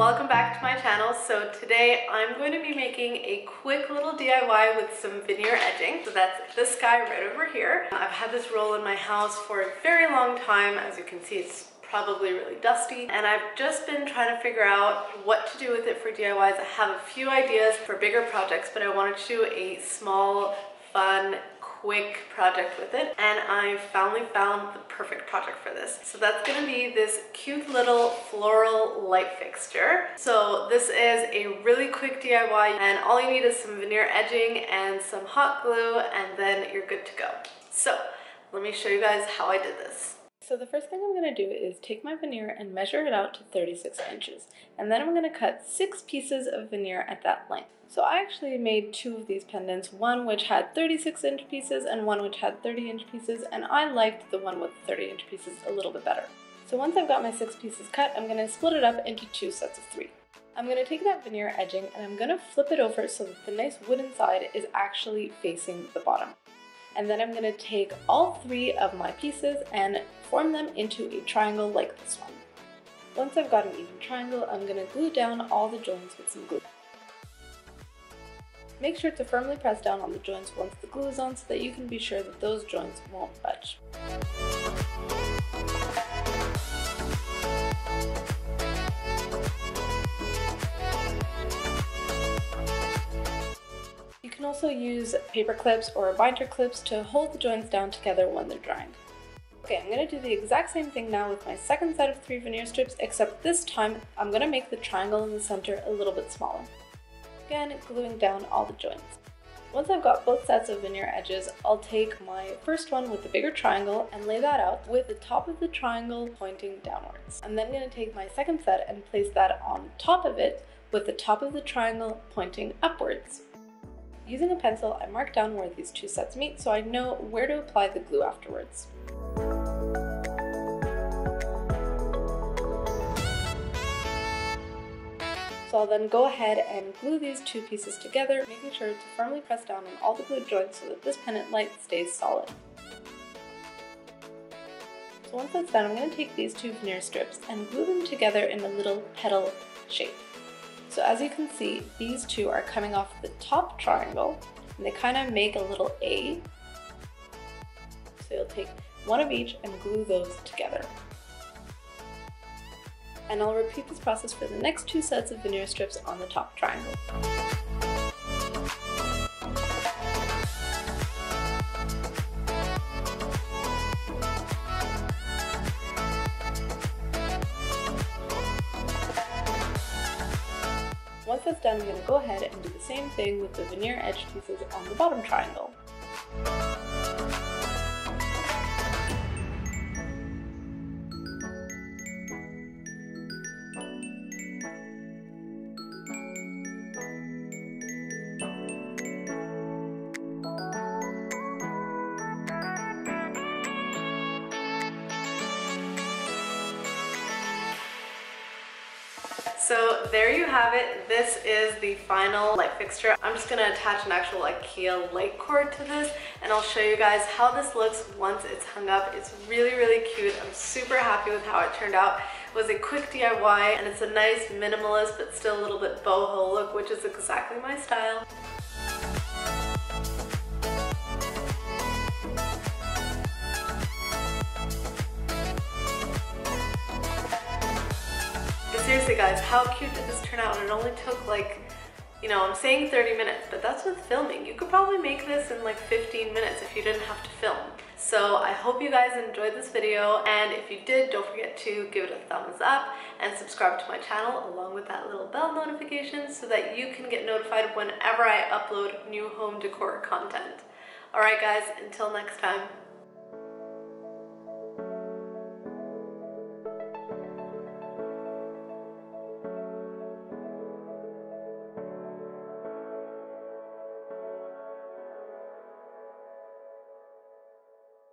welcome back to my channel. So today I'm going to be making a quick little DIY with some veneer edging. So that's this guy right over here. I've had this roll in my house for a very long time. As you can see, it's probably really dusty, and I've just been trying to figure out what to do with it for DIYs. I have a few ideas for bigger projects, but I wanted to do a small, fun, quick project with it, and I finally found the perfect project for this. So that's going to be this cute little floral light fixture. So this is a really quick DIY, and all you need is some veneer edging and some hot glue, and then you're good to go. So let me show you guys how I did this. So the first thing I'm going to do is take my veneer and measure it out to 36 inches. And then I'm going to cut 6 pieces of veneer at that length. So I actually made 2 of these pendants, one which had 36-inch pieces and one which had 30-inch pieces, and I liked the one with 30-inch pieces a little bit better. So once I've got my 6 pieces cut, I'm going to split it up into 2 sets of 3. I'm going to take that veneer edging and I'm going to flip it over so that the nice wooden side is actually facing the bottom. And then I'm going to take all 3 of my pieces and form them into a triangle like this one. Once I've got an even triangle, I'm going to glue down all the joints with some glue. Make sure to firmly press down on the joints once the glue is on so that you can be sure that those joints won't budge. You can also use paper clips or binder clips to hold the joints down together when they're drying. Okay, I'm going to do the exact same thing now with my second set of 3 veneer strips, except this time I'm going to make the triangle in the center a little bit smaller. Again, gluing down all the joints. Once I've got both sets of veneer edges, I'll take my first one with the bigger triangle and lay that out with the top of the triangle pointing downwards. I'm then going to take my second set and place that on top of it with the top of the triangle pointing upwards. Using a pencil, I mark down where these 2 sets meet so I know where to apply the glue afterwards. So I'll then go ahead and glue these 2 pieces together, making sure to firmly press down on all the glued joints so that this pendant light stays solid. So once that's done, I'm going to take these 2 veneer strips and glue them together in a little petal shape. So as you can see, these 2 are coming off the top triangle, and they kind of make a little A. So you'll take one of each and glue those together. And I'll repeat this process for the next 2 sets of veneer strips on the top triangle. Once that's done, I'm going to go ahead and do the same thing with the veneer edge pieces on the bottom triangle. So there you have it. This is the final light fixture. I'm just going to attach an actual IKEA light cord to this, and I'll show you guys how this looks once it's hung up. It's really, really cute. I'm super happy with how it turned out. It was a quick DIY, and it's a nice minimalist but still a little bit boho look, which is exactly my style. Seriously guys, how cute did this turn out? And it only took I'm saying 30 minutes, but that's with filming. You could probably make this in 15 minutes if you didn't have to film. So I hope you guys enjoyed this video, and if you did, don't forget to give it a thumbs up and subscribe to my channel along with that little bell notification so that you can get notified whenever I upload new home decor content. Alright guys, until next time.